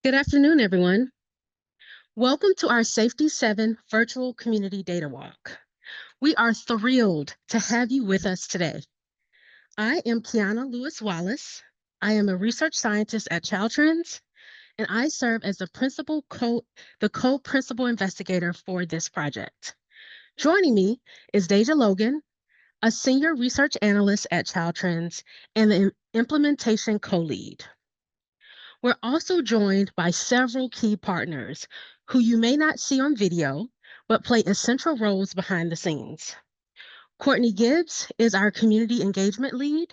Good afternoon, everyone. Welcome to our Safety 7 virtual community data walk. We are thrilled to have you with us today. I am Kiana Lewis Wallace. I am a research scientist at Caltrans, and I serve as the co-principal investigator for this project. Joining me is Deja Logan, a senior research analyst at Caltrans and the implementation co-lead. We're also joined by several key partners who you may not see on video, but play essential roles behind the scenes. Courtney Gibbs is our community engagement lead.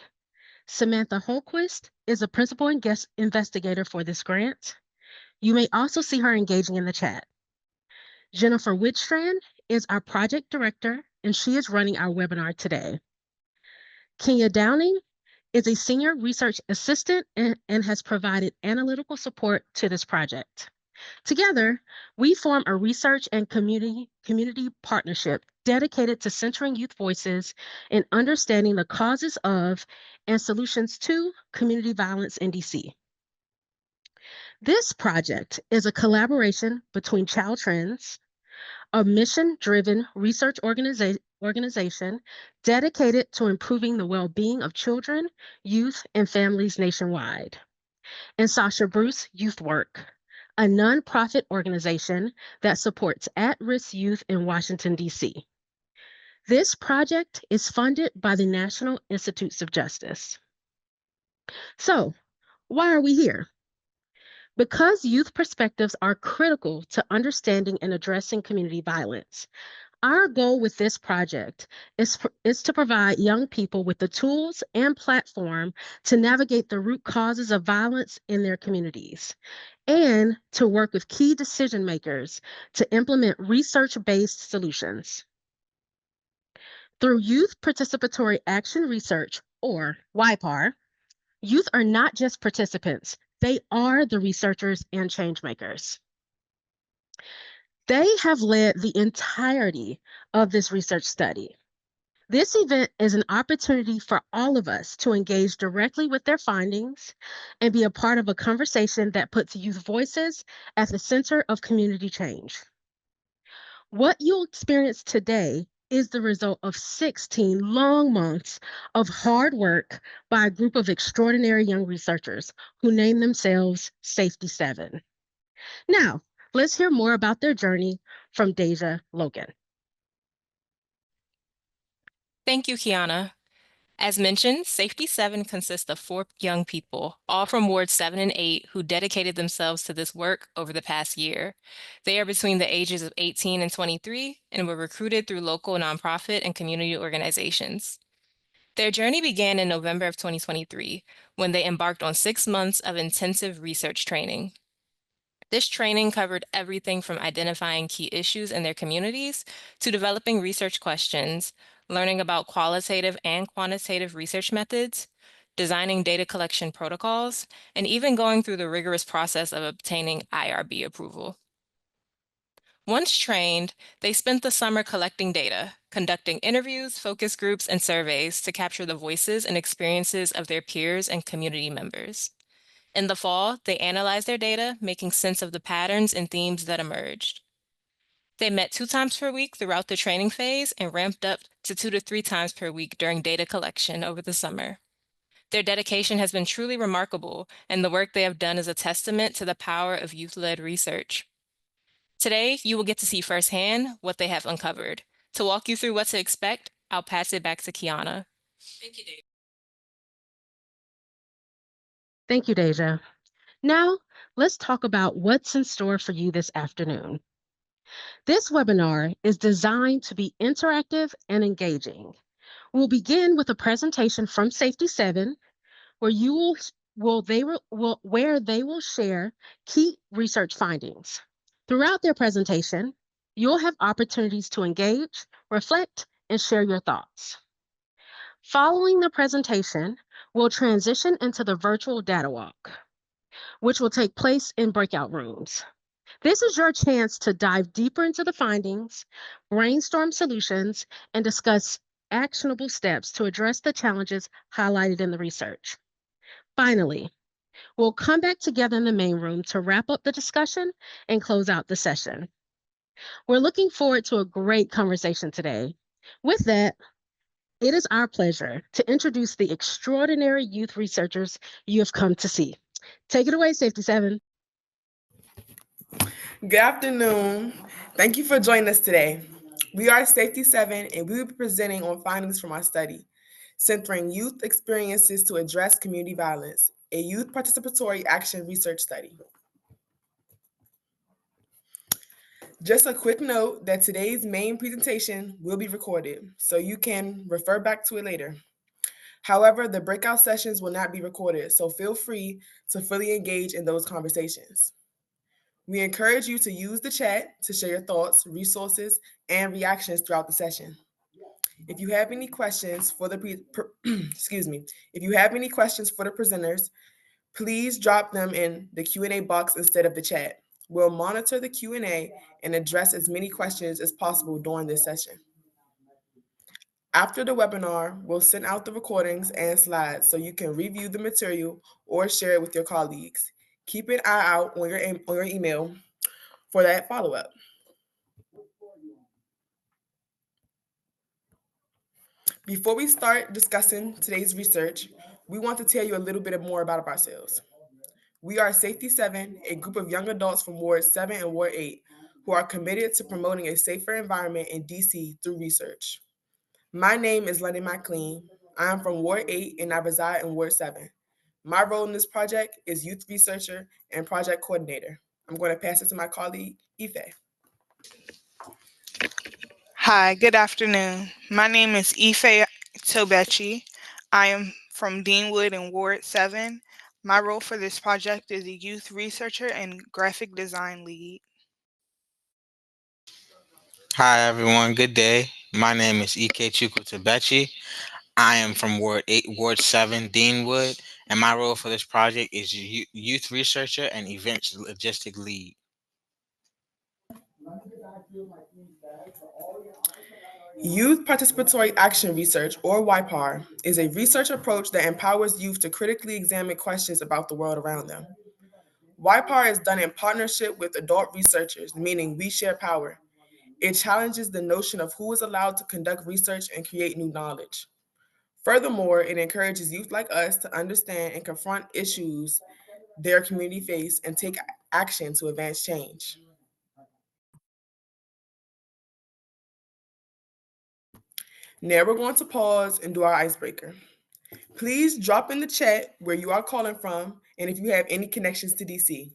Samantha Holquist is a principal and guest investigator for this grant. You may also see her engaging in the chat. Jennifer Whitstrand is our project director, and she is running our webinar today. Kenya Downing is a senior research assistant and has provided analytical support to this project. Together, we form a research and community partnership dedicated to centering youth voices and understanding the causes of and solutions to community violence in DC. This project is a collaboration between Child Trends, a mission-driven research organization dedicated to improving the well-being of children, youth, and families nationwide, and Sasha Bruce Youthwork, a nonprofit organization that supports at-risk youth in Washington, D.C. This project is funded by the National Institutes of Justice. So, why are we here? Because youth perspectives are critical to understanding and addressing community violence. Our goal with this project is to provide young people with the tools and platform to navigate the root causes of violence in their communities and to work with key decision makers to implement research-based solutions. Through Youth Participatory Action Research, or YPAR, youth are not just participants, they are the researchers and change makers. They have led the entirety of this research study. This event is an opportunity for all of us to engage directly with their findings and be a part of a conversation that puts youth voices at the center of community change. What you'll experience today is the result of 16 long months of hard work by a group of extraordinary young researchers who name themselves Safety 7. Now, let's hear more about their journey from Deja Logan. Thank you, Kiana. As mentioned, Safety 7 consists of 4 young people, all from Wards 7 and 8, who dedicated themselves to this work over the past year. They are between the ages of 18 and 23 and were recruited through local nonprofit and community organizations. Their journey began in November of 2023, when they embarked on 6 months of intensive research training. This training covered everything from identifying key issues in their communities to developing research questions, learning about qualitative and quantitative research methods, designing data collection protocols, and even going through the rigorous process of obtaining IRB approval. Once trained, they spent the summer collecting data, conducting interviews, focus groups, and surveys to capture the voices and experiences of their peers and community members. In the fall, they analyzed their data, making sense of the patterns and themes that emerged. They met 2 times per week throughout the training phase and ramped up to 2 to 3 times per week during data collection over the summer. Their dedication has been truly remarkable, and the work they have done is a testament to the power of youth-led research. Today, you will get to see firsthand what they have uncovered. To walk you through what to expect, I'll pass it back to Kiana. Thank you, Dave. Thank you, Deja. Now, let's talk about what's in store for you this afternoon. This webinar is designed to be interactive and engaging. We'll begin with a presentation from Safety 7, where they will share key research findings. Throughout their presentation, you'll have opportunities to engage, reflect, and share your thoughts. Following the presentation, we'll transition into the virtual data walk, which will take place in breakout rooms. This is your chance to dive deeper into the findings, brainstorm solutions, and discuss actionable steps to address the challenges highlighted in the research. Finally, We'll come back together in the main room to wrap up the discussion and close out the session. We're looking forward to a great conversation today. With that, it is our pleasure to introduce the extraordinary youth researchers you have come to see. Take it away, Safety 7. Good afternoon. Thank you for joining us today. We are Safety 7 and we will be presenting on findings from our study, Centering Youth Experiences to Address Community Violence, a youth participatory action research study. Just a quick note that today's main presentation will be recorded, so you can refer back to it later. However, the breakout sessions will not be recorded, so feel free to fully engage in those conversations. We encourage you to use the chat to share your thoughts, resources, and reactions throughout the session. If you have any questions for the excuse me, if you have any questions for the presenters, please drop them in the Q&A box instead of the chat. We'll monitor the Q&A and address as many questions as possible during this session. After the webinar, we'll send out the recordings and slides so you can review the material or share it with your colleagues. Keep an eye out on your email for that follow-up. Before we start discussing today's research, we want to tell you a little bit more about ourselves. We are Safety 7, a group of young adults from Ward 7 and Ward 8 who are committed to promoting a safer environment in DC through research. My name is Lenny McLean. I am from Ward 8 and I reside in Ward 7. My role in this project is youth researcher and project coordinator. I'm going to pass it to my colleague, Ife. Hi, good afternoon. My name is Ife Tobechi. I am from Deanwood in Ward 7. My role for this project is a youth researcher and graphic design lead. Hi everyone, good day. My name is Ike Chukwutabechi. I am from Ward 8, Ward 7, Deanwood, and my role for this project is youth researcher and events logistic lead. Youth Participatory Action Research, or YPAR, is a research approach that empowers youth to critically examine questions about the world around them. YPAR is done in partnership with adult researchers, meaning we share power. It challenges the notion of who is allowed to conduct research and create new knowledge. Furthermore, it encourages youth like us to understand and confront issues their community face and take action to advance change. Now we're going to pause and do our icebreaker. Please drop in the chat where you are calling from and if you have any connections to DC.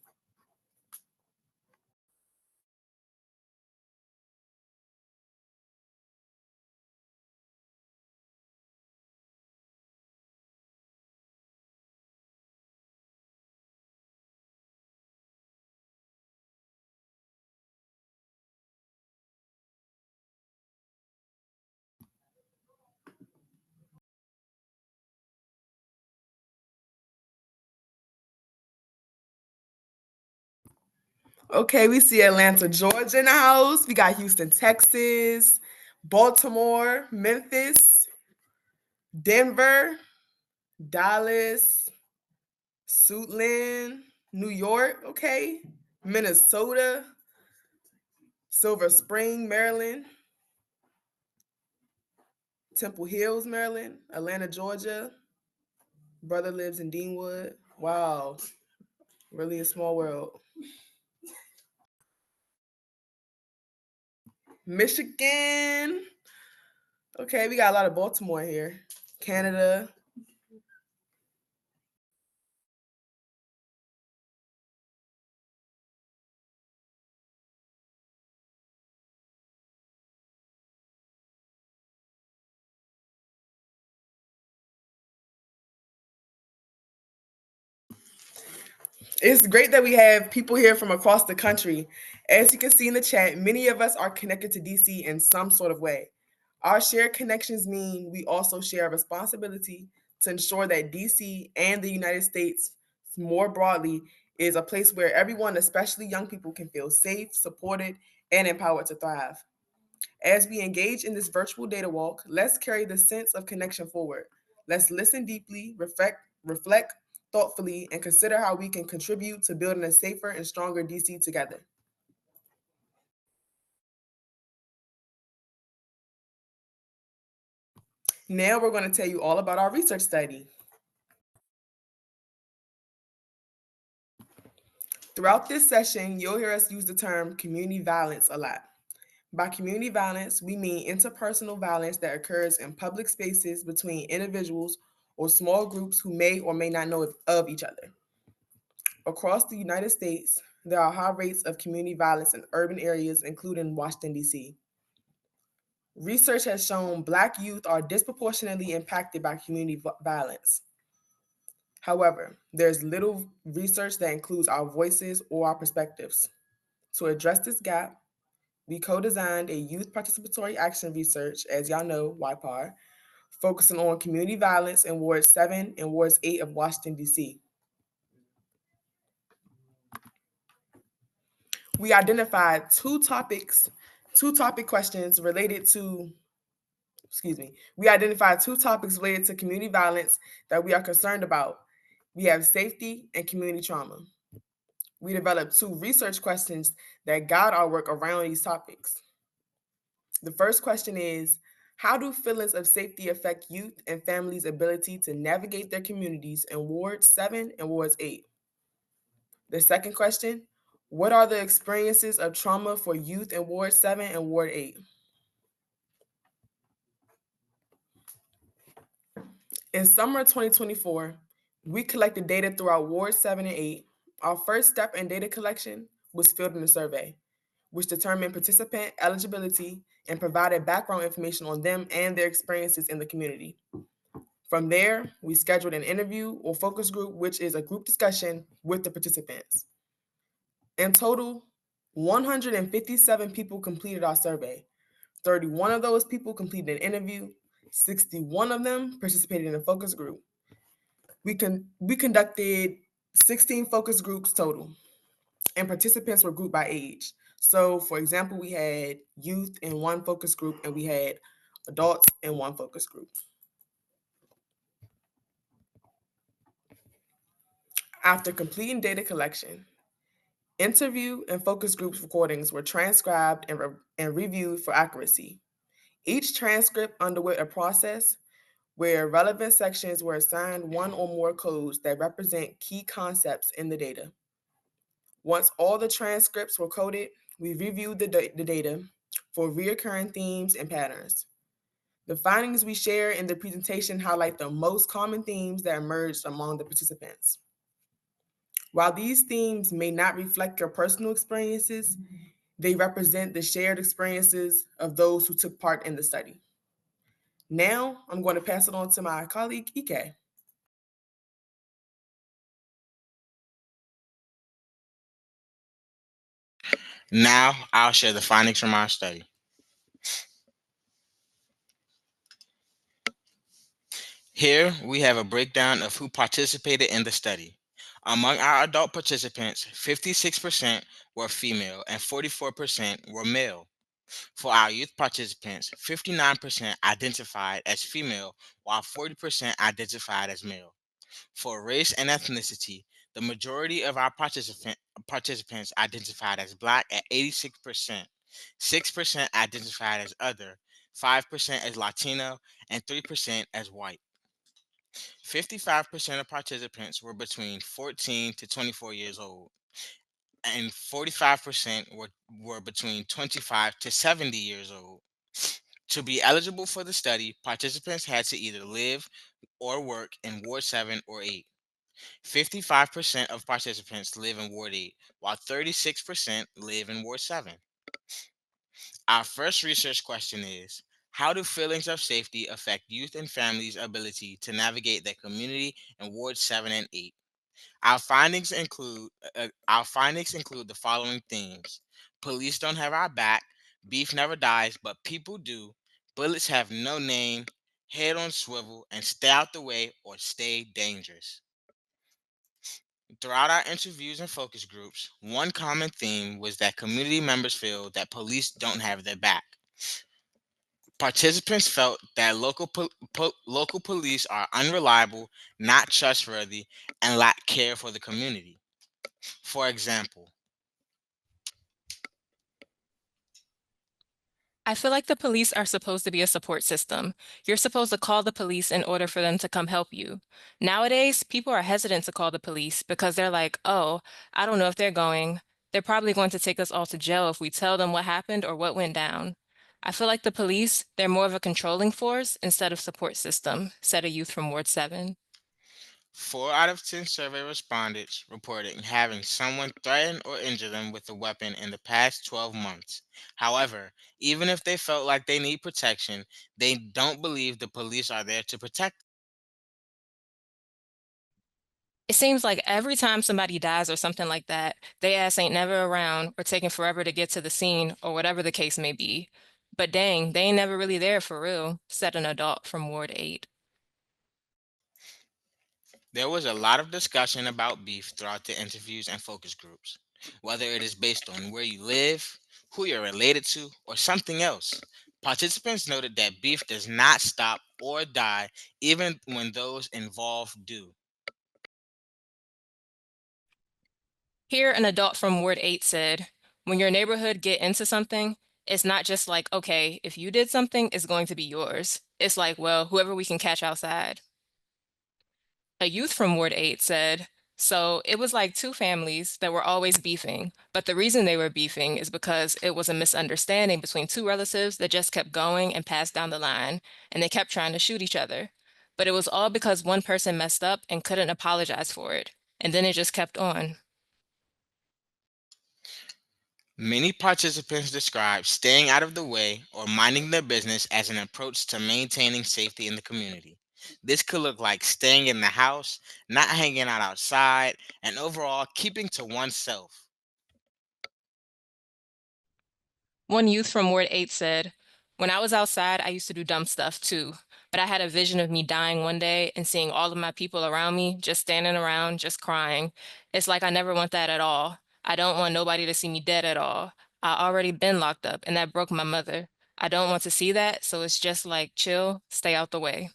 Okay, we see Atlanta, Georgia in the house. We got Houston, Texas, Baltimore, Memphis, Denver, Dallas, Suitland, New York, okay, Minnesota, Silver Spring, Maryland, Temple Hills, Maryland, Atlanta, Georgia. Brother lives in Deanwood. Wow, really a small world. Michigan. Okay, we got a lot of Baltimore here. Canada. It's great that we have people here from across the country. As you can see in the chat, many of us are connected to DC in some sort of way. Our shared connections mean we also share a responsibility to ensure that DC and the United States more broadly is a place where everyone, especially young people, can feel safe, supported, and empowered to thrive. As we engage in this virtual data walk, let's carry the sense of connection forward. Let's listen deeply, reflect, thoughtfully, and consider how we can contribute to building a safer and stronger DC together. Now we're going to tell you all about our research study. Throughout this session, you'll hear us use the term community violence a lot. By community violence, we mean interpersonal violence that occurs in public spaces between individuals or small groups who may or may not know of each other. Across the United States, there are high rates of community violence in urban areas, including Washington, D.C. Research has shown Black youth are disproportionately impacted by community violence. However, there's little research that includes our voices or our perspectives. To address this gap, we co-designed a youth participatory action research, as y'all know, YPAR, focusing on community violence in Ward 7 and Wards 8 of Washington, D.C. We identified two topic questions related to, we identified two topics related to community violence that we are concerned about. We have safety and community trauma. We developed two research questions that guide our work around these topics. The first question is, how do feelings of safety affect youth and families' ability to navigate their communities in Ward 7 and Wards 8? The second question, what are the experiences of trauma for youth in Ward 7 and Ward 8? In summer 2024, we collected data throughout Ward 7 and 8. Our first step in data collection was fielding a survey, which determined participant eligibility and provided background information on them and their experiences in the community. From there, we scheduled an interview or focus group, which is a group discussion with the participants. In total, 157 people completed our survey. 31 of those people completed an interview, 61 of them participated in a focus group. We conducted 16 focus groups total, and participants were grouped by age. So, for example, we had youth in one focus group and we had adults in one focus group. After completing data collection, interview and focus groups recordings were transcribed and reviewed for accuracy. Each transcript underwent a process where relevant sections were assigned one or more codes that represent key concepts in the data. Once all the transcripts were coded, we reviewed the data for recurring themes and patterns. The findings we share in the presentation highlight the most common themes that emerged among the participants. While these themes may not reflect your personal experiences, they represent the shared experiences of those who took part in the study. Now, I'm going to pass it on to my colleague, Ike. Now I'll share the findings from our study. Here we have a breakdown of who participated in the study. Among our adult participants, 56% were female and 44% were male. For our youth participants, 59% identified as female, while 40% identified as male. For race and ethnicity, the majority of our participants identified as Black at 86%, 6% identified as other, 5% as Latino, and 3% as white. 55% of participants were between 14 to 24 years old, and 45% were between 25 to 70 years old. To be eligible for the study, participants had to either live or work in Ward 7 or 8. 55% of participants live in Ward 8, while 36% live in Ward 7. Our first research question is, how do feelings of safety affect youth and families' ability to navigate their community in Ward 7 and 8? Our findings include the following themes. Police don't have our back, beef never dies, but people do. Bullets have no name, head on swivel, and stay out the way or stay dangerous. Throughout our interviews and focus groups, one common theme was that community members feel that police don't have their back. Participants felt that local police are unreliable, not trustworthy, and lack care for the community. For example, I feel like the police are supposed to be a support system. You're supposed to call the police in order for them to come help you. Nowadays, people are hesitant to call the police because they're like, oh, I don't know if they're going. They're probably going to take us all to jail if we tell them what happened or what went down. I feel like the police, they're more of a controlling force instead of support system, said a youth from Ward 7. 4 out of 10 survey respondents reported having someone threaten or injure them with a weapon in the past 12 months. However, even if they felt like they need protection, they don't believe the police are there to protect. It seems like every time somebody dies or something like that, they ass ain't never around or taking forever to get to the scene or whatever the case may be. But dang, they ain't never really there for real, said an adult from Ward 8. There was a lot of discussion about beef throughout the interviews and focus groups, whether it is based on where you live, who you're related to, or something else. Participants noted that beef does not stop or die even when those involved do. Here, an adult from Ward 8 said, when your neighborhood get into something, it's not just like, okay, if you did something, it's going to be yours. It's like, well, whoever we can catch outside. A youth from Ward 8 said, so it was like two families that were always beefing, but the reason they were beefing is because it was a misunderstanding between two relatives that just kept going and passed down the line, and they kept trying to shoot each other. But it was all because one person messed up and couldn't apologize for it, and then it just kept on. Many participants described staying out of the way or minding their business as an approach to maintaining safety in the community. This could look like staying in the house, not hanging out outside, and overall keeping to oneself. One youth from Ward 8 said, when I was outside, I used to do dumb stuff too, but I had a vision of me dying one day and seeing all of my people around me just standing around, just crying. It's like I never want that at all. I don't want nobody to see me dead at all. I already been locked up and that broke my mother. I don't want to see that, so it's just like chill, stay out the way.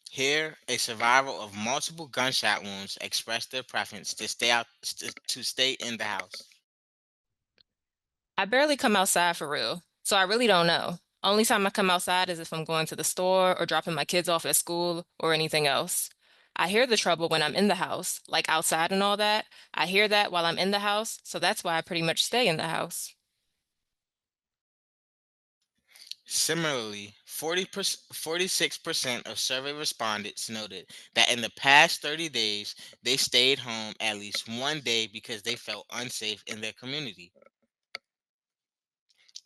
Here, a survivor of multiple gunshot wounds expressed their preference to stay in the house. I barely come outside for real, so I really don't know. Only time I come outside is if I'm going to the store or dropping my kids off at school or anything else. I hear the trouble when I'm in the house, like outside and all that. I hear that while I'm in the house, so that's why I pretty much stay in the house. Similarly, 46% of survey respondents noted that in the past 30 days, they stayed home at least one day because they felt unsafe in their community.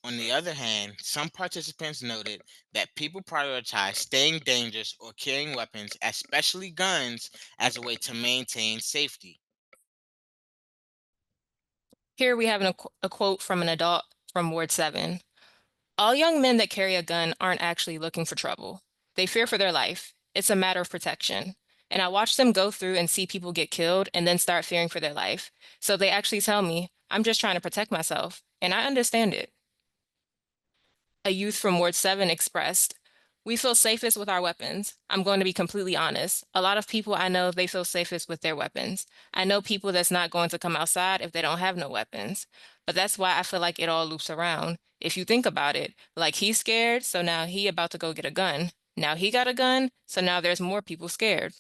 On the other hand, some participants noted that people prioritize staying dangerous or carrying weapons, especially guns, as a way to maintain safety. Here we have a quote from an adult from Ward 7. All young men that carry a gun aren't actually looking for trouble. They fear for their life. It's a matter of protection. And I watch them go through and see people get killed and then start fearing for their life. So they actually tell me, I'm just trying to protect myself. And I understand it. A youth from Ward 7 expressed, we feel safest with our weapons. I'm going to be completely honest. A lot of people I know, they feel safest with their weapons. I know people that's not going to come outside if they don't have no weapons. But that's why I feel like it all loops around. If you think about it, like he's scared, so now he about to go get a gun. Now he got a gun, so now there's more people scared.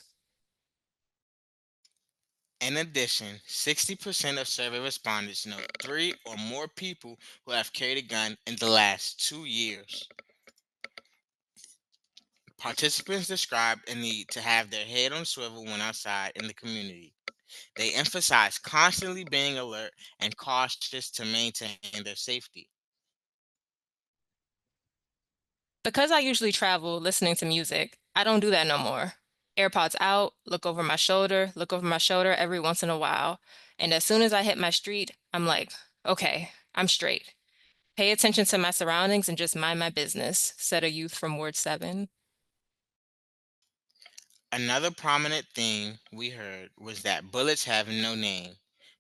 In addition, 60% of survey respondents know three or more people who have carried a gun in the last 2 years. Participants described a need to have their head on swivel when outside in the community. They emphasize constantly being alert and cautious to maintain their safety. Because I usually travel listening to music, I don't do that no more. AirPods out, look over my shoulder every once in a while. And as soon as I hit my street, I'm like, okay, I'm straight. Pay attention to my surroundings and just mind my business, said a youth from Ward 7. Another prominent theme we heard was that bullets have no name.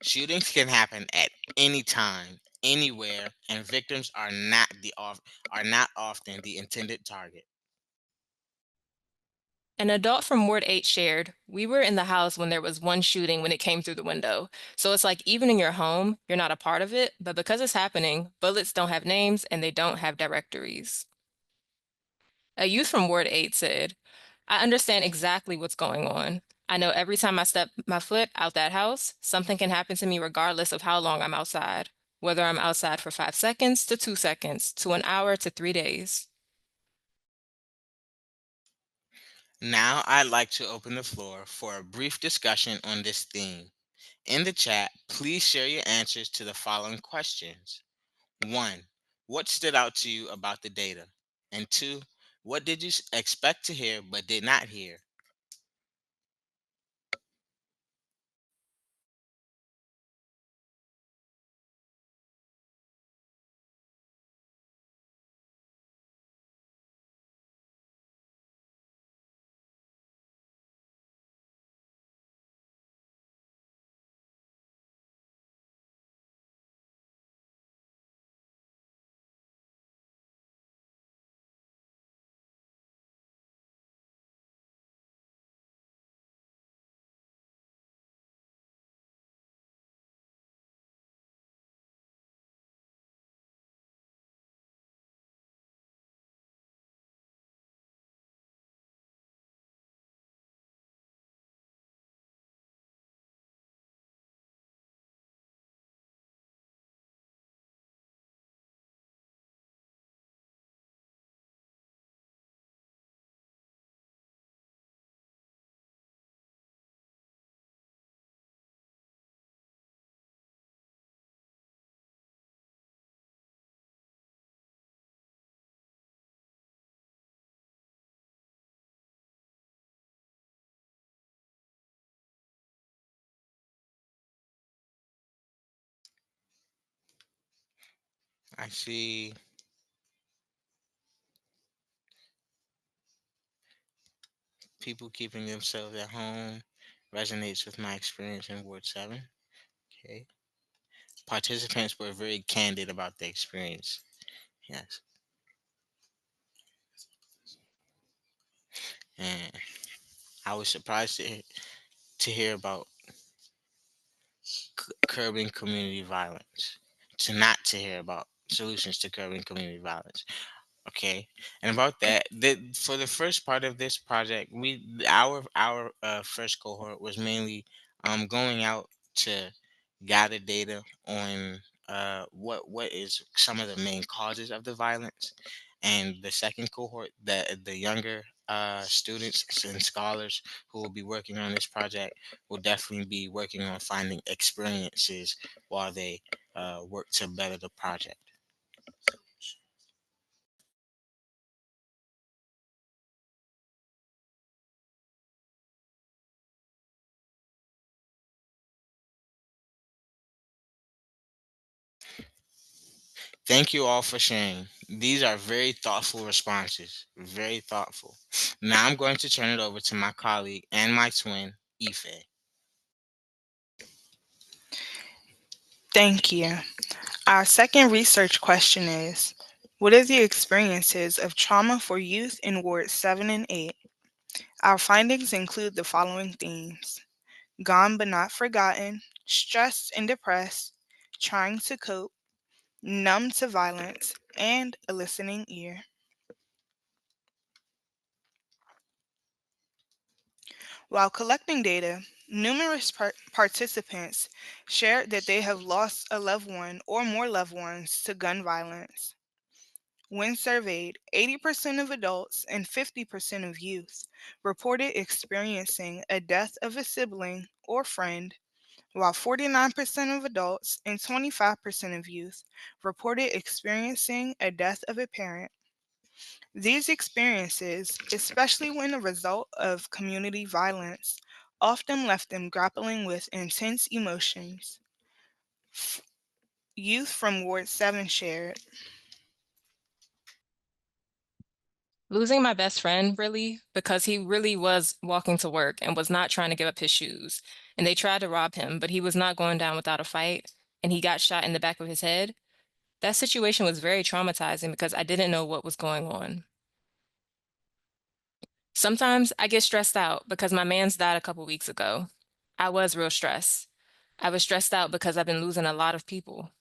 Shootings can happen at any time. anywhere, and victims are not often the intended target. An adult from Ward 8 shared, "We were in the house when there was one shooting when it came through the window. So it's like even in your home, you're not a part of it, but because it's happening, bullets don't have names and they don't have directories." A youth from Ward 8 said, "I understand exactly what's going on. I know every time I step my foot out that house, something can happen to me regardless of how long I'm outside, whether I'm outside for 5 seconds to 2 seconds to an hour to 3 days." Now I'd like to open the floor for a brief discussion on this theme. In the chat, please share your answers to the following questions. 1. What stood out to you about the data? And 2. What did you expect to hear but did not hear? I see people keeping themselves at home resonates with my experience in Ward 7. Okay. Participants were very candid about their experience. Yes. And I was surprised to hear about curbing community violence, to hear about solutions to curbing community violence. Okay, and about that, for the first part of this project, our first cohort was mainly going out to gather data on what is some of the main causes of the violence, and the second cohort, the younger students and scholars who will be working on this project will definitely be working on finding experiences while they work to better the project. Thank you all for sharing. These are very thoughtful responses. Very thoughtful. Now I'm going to turn it over to my colleague and my twin, Ife. Thank you. Our second research question is, what are the experiences of trauma for youth in Wards 7 and 8? Our findings include the following themes: gone but not forgotten, stressed and depressed, trying to cope, numb to violence, and a listening ear. While collecting data, numerous participants shared that they have lost a loved one or more loved ones to gun violence. When surveyed, 80% of adults and 50% of youth reported experiencing a death of a sibling or friend, while 49% of adults and 25% of youth reported experiencing a death of a parent. These experiences, especially when a result of community violence, often left them grappling with intense emotions. Youth from Ward 7 shared, Losing my best friend, really, because he really was walking to work and was not trying to give up his shoes. And they tried to rob him, but he was not going down without a fight. And he got shot in the back of his head. That situation was very traumatizing because I didn't know what was going on. Sometimes I get stressed out because my man's died a couple weeks ago. I was real stressed. I was stressed out because I've been losing a lot of people.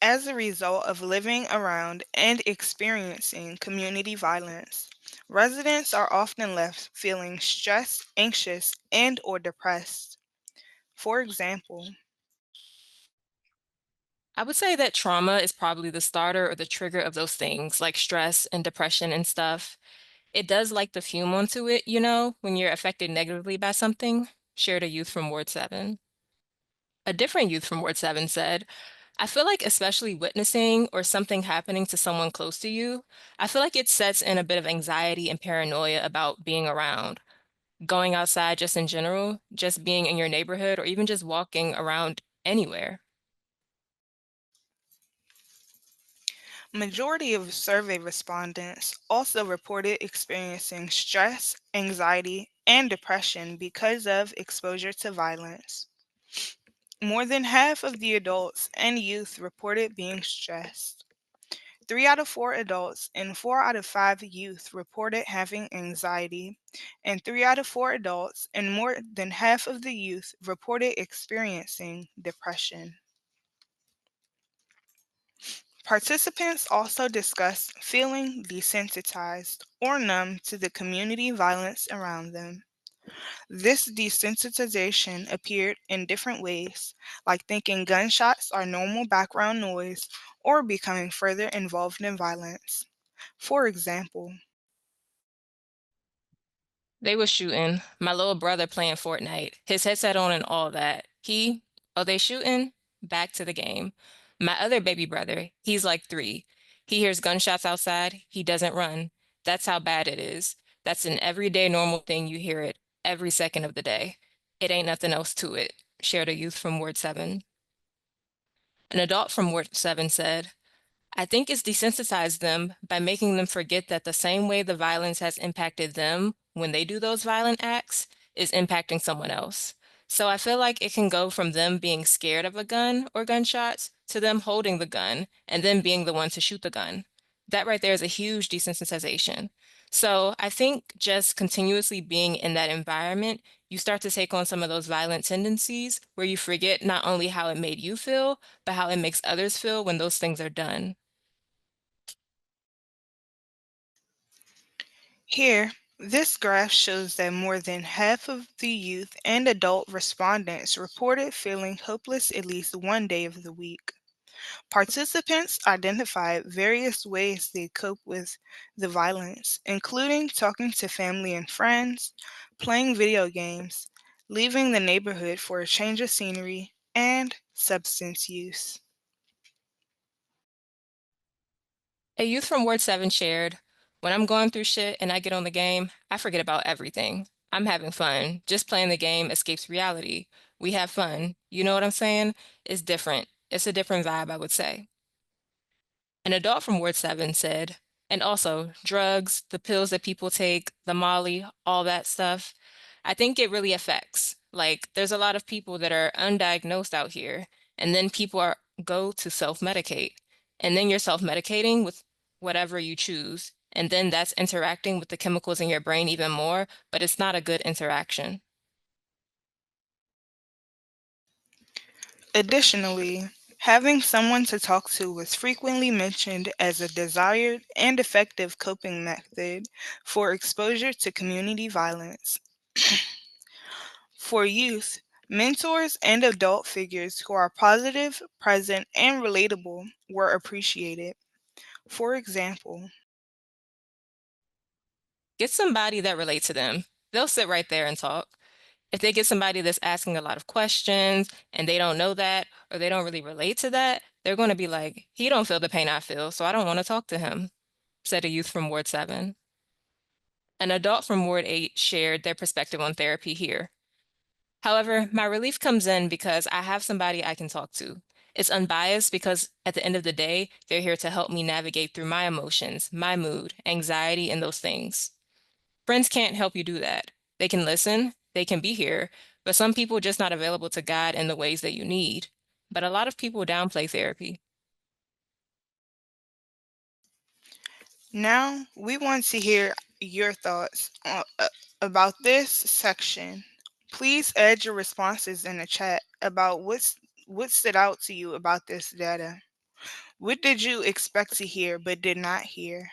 As a result of living around and experiencing community violence, residents are often left feeling stressed, anxious, and or depressed. For example, I would say that trauma is probably the starter or the trigger of those things like stress and depression and stuff. It does like the fume onto it, when you're affected negatively by something, shared a youth from Ward 7. A different youth from Ward 7 said, I feel like especially witnessing or something happening to someone close to you, I feel like it sets in a bit of anxiety and paranoia about being around, going outside just in general, just being in your neighborhood, or even just walking around anywhere. majority of survey respondents also reported experiencing stress, anxiety, and depression because of exposure to violence. More than half of the adults and youth reported being stressed. 3 out of 4 adults and 4 out of 5 youth reported having anxiety, and 3 out of 4 adults and more than half of the youth reported experiencing depression. Participants also discussed feeling desensitized or numb to the community violence around them. This desensitization appeared in different ways, like thinking gunshots are normal background noise or becoming further involved in violence. For example, They was shooting. My little brother playing Fortnite, his headset on and all that. Oh, they shooting? Back to the game. My other baby brother, he's like 3. He hears gunshots outside. He doesn't run. That's how bad it is. That's an everyday normal thing. You hear it every second of the day. It ain't nothing else to it, shared a youth from Ward 7. An adult from Ward 7 said, I think it's desensitized them by making them forget that the same way the violence has impacted them when they do those violent acts is impacting someone else. So I feel like it can go from them being scared of a gun or gunshots to them holding the gun and then being the one to shoot the gun. That right there is a huge desensitization. So I think just continuously being in that environment, you start to take on some of those violent tendencies where you forget not only how it made you feel, but how it makes others feel when those things are done. here, this graph shows that more than half of the youth and adult respondents reported feeling hopeless at least one day of the week. Participants identified various ways they cope with the violence, including talking to family and friends, playing video games, leaving the neighborhood for a change of scenery, and substance use. A youth from Ward 7 shared, when I'm going through shit and I get on the game, I forget about everything. I'm having fun. Just playing the game escapes reality. We have fun. You know what I'm saying? It's different. It's a different vibe, I would say. An adult from Ward 7 said, and also drugs, the pills that people take, the Molly, all that stuff. I think it really affects. Like, there's a lot of people that are undiagnosed out here, and then go to self-medicate. And then you're self-medicating with whatever you choose. And then that's interacting with the chemicals in your brain even more, but it's not a good interaction. Additionally, having someone to talk to was frequently mentioned as a desired and effective coping method for exposure to community violence. For youth, mentors and adult figures who are positive, present, and relatable were appreciated. For example, Get somebody that relates to them. They'll sit right there and talk. If they get somebody that's asking a lot of questions and they don't know that or they don't really relate to that, they're going to be like, he don't feel the pain I feel, so I don't want to talk to him, said a youth from Ward 7. An adult from Ward 8 shared their perspective on therapy here. However, my relief comes in because I have somebody I can talk to. It's unbiased because at the end of the day, they're here to help me navigate through my emotions, my mood, anxiety, and those things. Friends can't help you do that. They can listen, they can be here, but some people just not available to guide in the ways that you need. But a lot of people downplay therapy. Now, we want to hear your thoughts about this section. Please add your responses in the chat about what stood out to you about this data. What did you expect to hear but did not hear?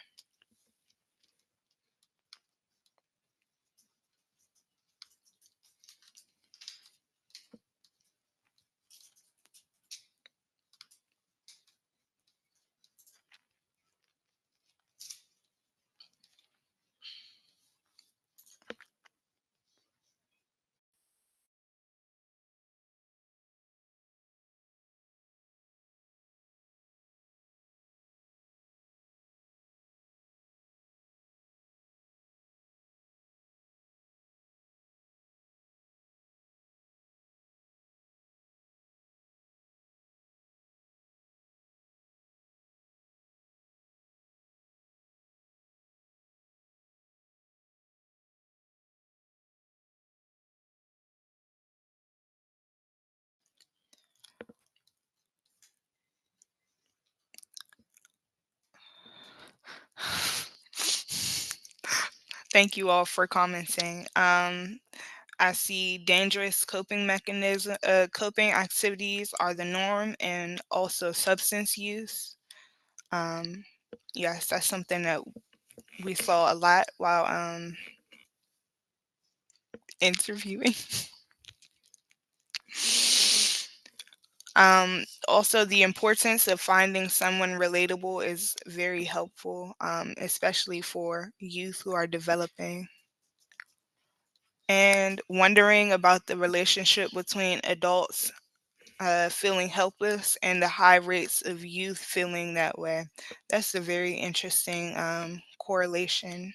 Thank you all for commenting. I see dangerous coping activities are the norm, and also substance use. Um, yes, that's something that we saw a lot while interviewing. Also, the importance of finding someone relatable is very helpful, especially for youth who are developing. And wondering about the relationship between adults feeling helpless and the high rates of youth feeling that way. That's a very interesting correlation.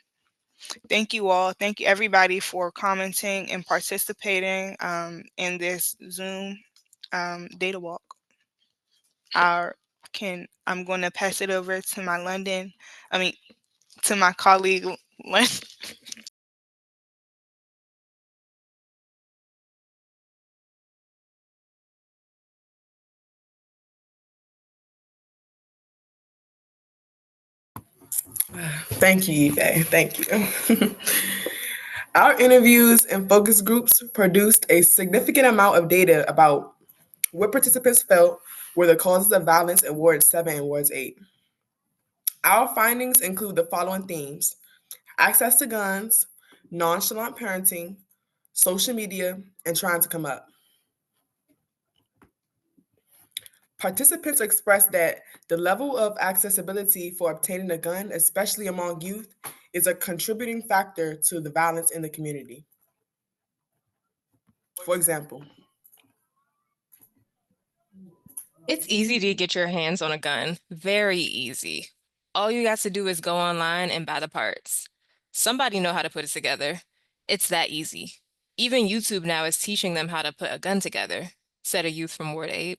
Thank you all. Thank you everybody for commenting and participating in this Zoom data walk. I'm going to pass it over to my London. I mean, to my colleague. Thank you, Ife. Thank you. Our interviews and focus groups produced a significant amount of data about what participants felt were the causes of violence in Ward 7 and Ward 8. Our findings include the following themes: access to guns, nonchalant parenting, social media, and trying to come up. Participants expressed that the level of accessibility for obtaining a gun, especially among youth, is a contributing factor to the violence in the community. For example, It's easy to get your hands on a gun, very easy. All you got to do is go online and buy the parts. Somebody know how to put it together. It's that easy. Even YouTube now is teaching them how to put a gun together, said a youth from Ward 8.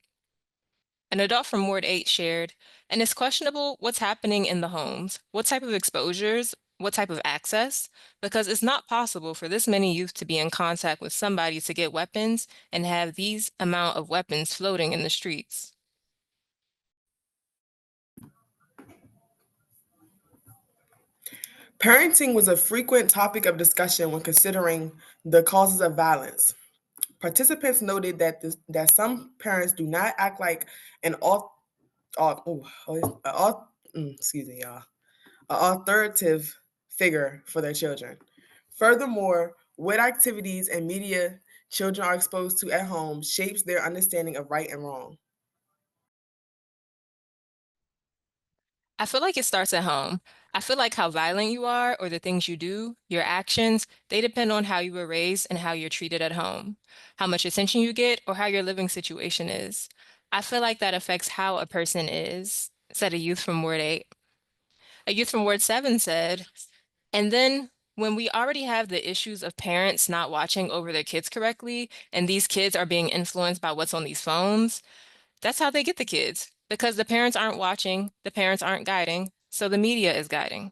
An adult from Ward 8 shared, and it's questionable what's happening in the homes, what type of exposures, what type of access, because it's not possible for this many youth to be in contact with somebody to get weapons and have these amount of weapons floating in the streets. parenting was a frequent topic of discussion when considering the causes of violence. Participants noted that some parents do not act like an excuse me, y'all, an authoritative figure for their children. Furthermore, what activities and media children are exposed to at home shapes their understanding of right and wrong. I feel like it starts at home. I feel like how violent you are or the things you do, your actions, they depend on how you were raised and how you're treated at home, how much attention you get, or how your living situation is. I feel like that affects how a person is, said a youth from Ward 8. A youth from Ward 7 said, and then when we already have the issues of parents not watching over their kids correctly, and these kids are being influenced by what's on these phones, that's how they get the kids. Because the parents aren't watching, the parents aren't guiding, so the media is guiding.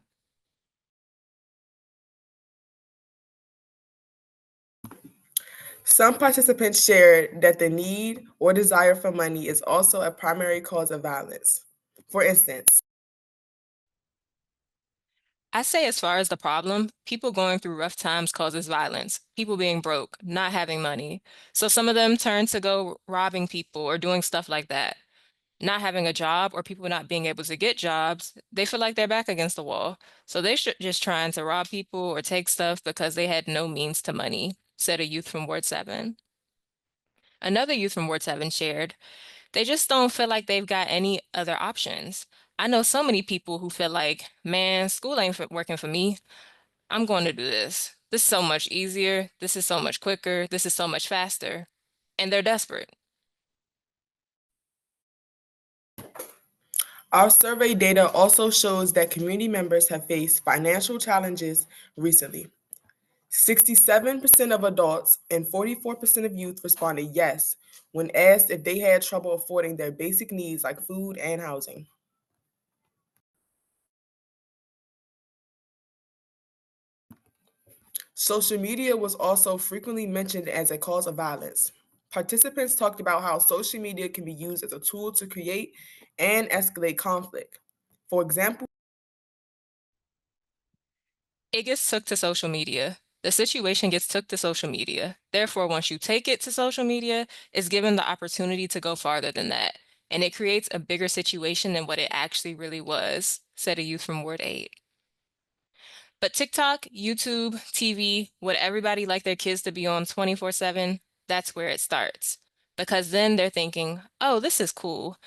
Some participants shared that the need or desire for money is also a primary cause of violence. For instance, I say as far as the problem, people going through rough times causes violence, people being broke, not having money. So some of them turn to go robbing people or doing stuff like that. Not having a job or people not being able to get jobs, they feel like they're back against the wall. So they should just trying to rob people or take stuff because they had no means to money, said a youth from Ward 7. Another youth from Ward 7 shared, they just don't feel like they've got any other options. I know so many people who feel like, man, school ain't working for me. I'm going to do this. This is so much easier. This is so much quicker. This is so much faster. And they're desperate. our survey data also shows that community members have faced financial challenges recently. 67% of adults and 44% of youth responded yes when asked if they had trouble affording their basic needs like food and housing. Social media was also frequently mentioned as a cause of violence. Participants talked about how social media can be used as a tool to create and escalate conflict. For example, It gets took to social media. The situation gets took to social media. Therefore, once you take it to social media, it's given the opportunity to go farther than that. And it creates a bigger situation than what it actually really was, said a youth from Ward 8. But TikTok, YouTube, TV, what everybody like their kids to be on 24/7, that's where it starts. Because then they're thinking, oh, this is cool.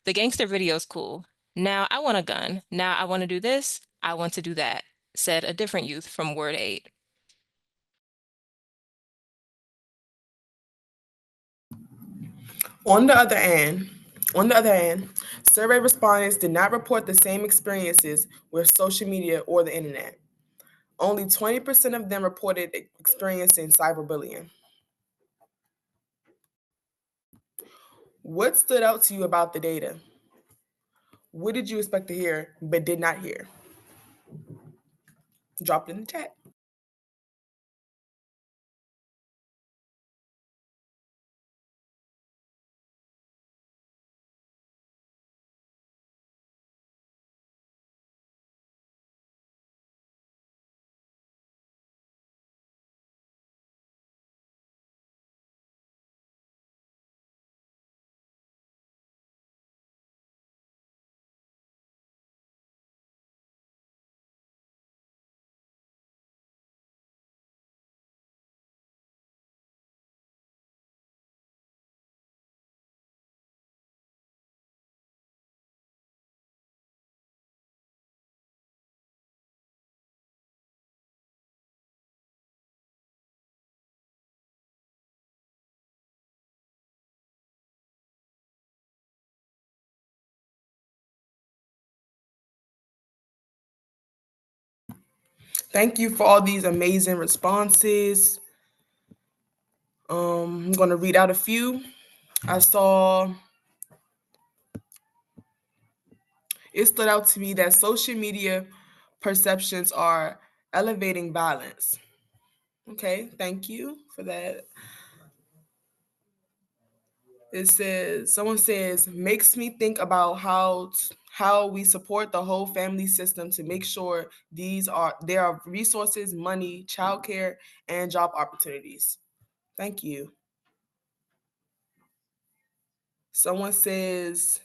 The gangster video is cool. Now I want a gun. Now I want to do this. I want to do that, said a different youth from Ward 8. on the other hand, on the other hand, survey respondents did not report the same experiences with social media or the internet. Only 20% of them reported experiencing cyberbullying. What stood out to you about the data? What did you expect to hear but did not hear? Drop it in the chat. Thank you for all these amazing responses. I'm going to read out a few. I saw it stood out to me that social media perceptions are elevating violence. Okay, thank you for that. It says someone says makes me think about how we support the whole family system to make sure there are resources, money, childcare, and job opportunities. Thank you. Someone says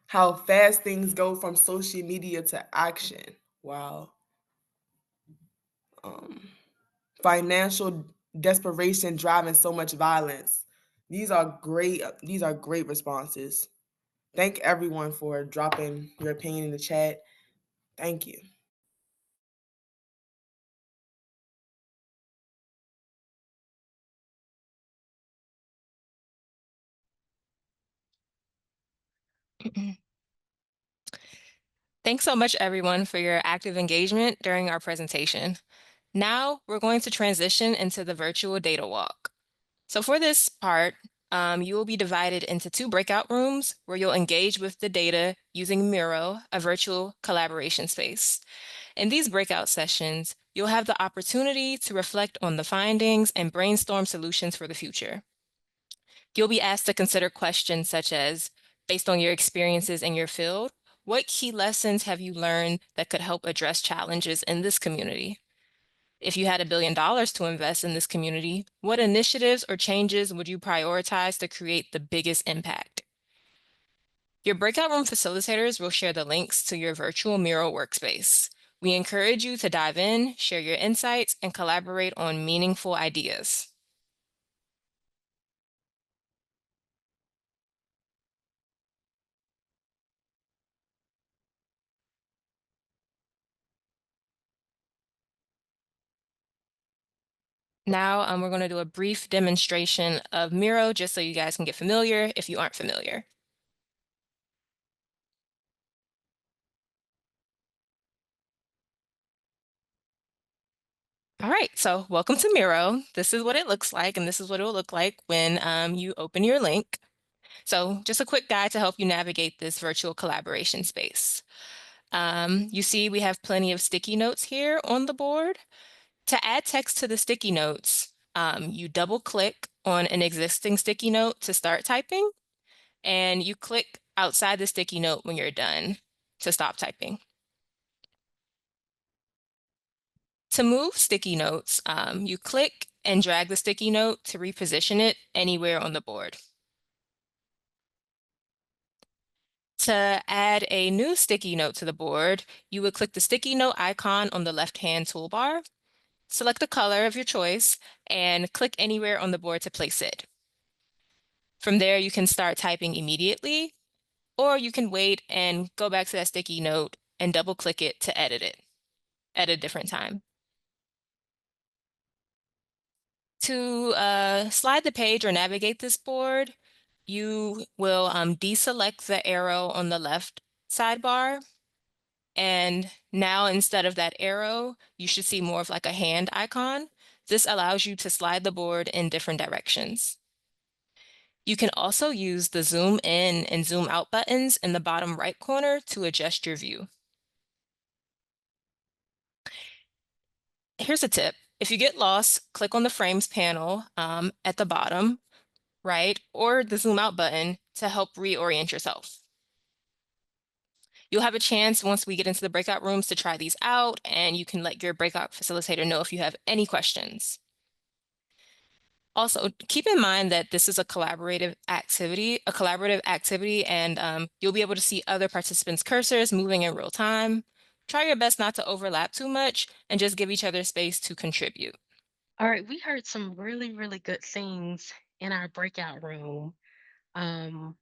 how fast things go from social media to action. Wow. Um, financial desperation driving so much violence. These are great. These are great responses. Thank everyone for dropping your opinion in the chat. Thank you. Thanks so much, everyone, for your active engagement during our presentation. Now we're going to transition into the virtual data walk. So for this part, you will be divided into 2 breakout rooms where you'll engage with the data using Miro, a virtual collaboration space. In these breakout sessions, you'll have the opportunity to reflect on the findings and brainstorm solutions for the future. You'll be asked to consider questions such as, based on your experiences in your field, what key lessons have you learned that could help address challenges in this community? If you had $1 billion to invest in this community, what initiatives or changes would you prioritize to create the biggest impact? Your breakout room facilitators will share the links to your virtual Miro workspace. We encourage you to dive in, share your insights, and collaborate on meaningful ideas. Now, we're going to do a brief demonstration of Miro just so you guys can get familiar if you aren't familiar. All right, so welcome to Miro. This is what it looks like, and this is what it will look like when you open your link. So just a quick guide to help you navigate this virtual collaboration space. You see we have plenty of sticky notes here on the board. To add text to the sticky notes, you double click on an existing sticky note to start typing, and you click outside the sticky note when you're done to stop typing. To move sticky notes, you click and drag the sticky note to reposition it anywhere on the board. To add a new sticky note to the board, you would click the sticky note icon on the left-hand toolbar, select the color of your choice, and click anywhere on the board to place it. From there, you can start typing immediately, or you can wait and go back to that sticky note and double-click it to edit it at a different time. To slide the page or navigate this board, you will deselect the arrow on the left sidebar. And now instead of that arrow, you should see more of like a hand icon. This allows you to slide the board in different directions. You can also use the zoom in and zoom out buttons in the bottom right corner to adjust your view. Here's a tip. If you get lost, click on the frames panel at the bottom right, or the zoom out button to help reorient yourself. You'll have a chance once we get into the breakout rooms to try these out, and you can let your breakout facilitator know if you have any questions. Also, keep in mind that this is a collaborative activity, and you'll be able to see other participants' cursors moving in real time. Try your best not to overlap too much and just give each other space to contribute. All right, we heard some really, really good things in our breakout room. Um,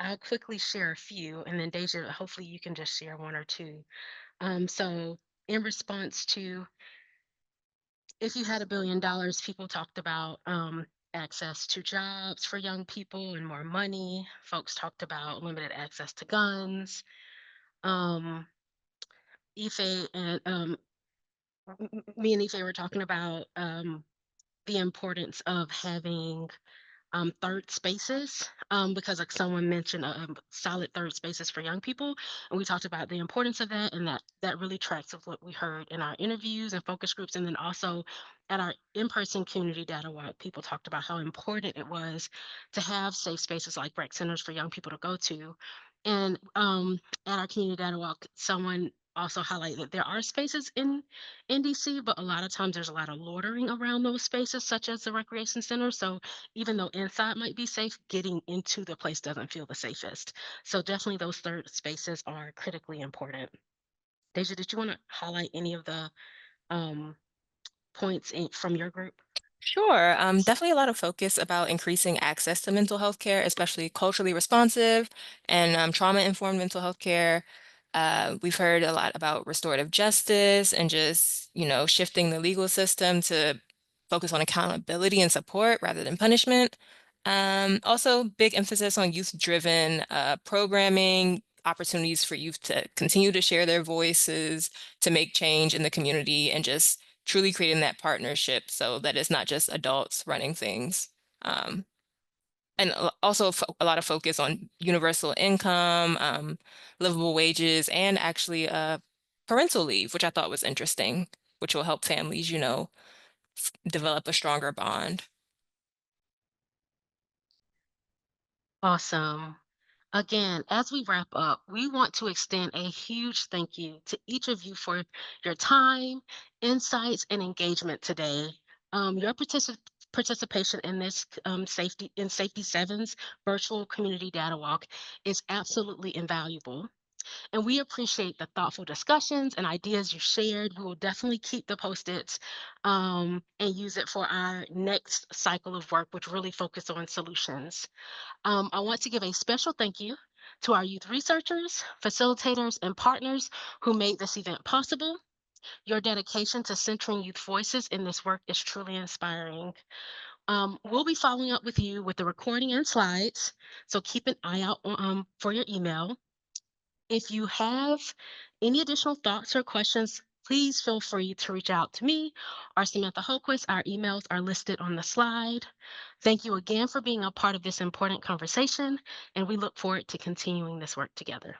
I'll quickly share a few, and then Deja, hopefully you can just share one or two. So in response to if you had $1 billion, people talked about access to jobs for young people and more money. Folks talked about limited access to guns. Um, Ife and me and Ife were talking about the importance of having third spaces because like someone mentioned solid third spaces for young people, and we talked about the importance of that, and that really tracks with what we heard in our interviews and focus groups, and then also at our in-person community data walk, people talked about how important it was to have safe spaces like rec centers for young people to go to. And at our community data walk, someone also highlighted that there are spaces in DC, but a lot of times there's a lot of loitering around those spaces, such as the recreation center. So even though inside might be safe, getting into the place doesn't feel the safest. So definitely those third spaces are critically important. Deja, did you want to highlight any of the um, points from your group? Sure. Definitely a lot of focus about increasing access to mental health care, especially culturally responsive and trauma-informed mental health care. We've heard a lot about restorative justice and just, shifting the legal system to focus on accountability and support rather than punishment. Also, big emphasis on youth-driven programming, opportunities for youth to continue to share their voices, to make change in the community, and just truly creating that partnership so that it's not just adults running things. Um, and also a lot of focus on universal income, livable wages, and actually parental leave, which I thought was interesting, which will help families, develop a stronger bond. Awesome. Again, as we wrap up, we want to extend a huge thank you to each of you for your time, insights, and engagement today. Your participation in this Safety Sevens virtual community data walk is absolutely invaluable. And we appreciate the thoughtful discussions and ideas you shared. We will definitely keep the post-its and use it for our next cycle of work, which really focus on solutions. I want to give a special thank you to our youth researchers, facilitators, and partners who made this event possible. Your dedication to centering youth voices in this work is truly inspiring. We'll be following up with you with the recording and slides, so keep an eye out for your email. If you have any additional thoughts or questions, please feel free to reach out to me or Samantha Holquist. Our emails are listed on the slide. Thank you again for being a part of this important conversation, and we look forward to continuing this work together.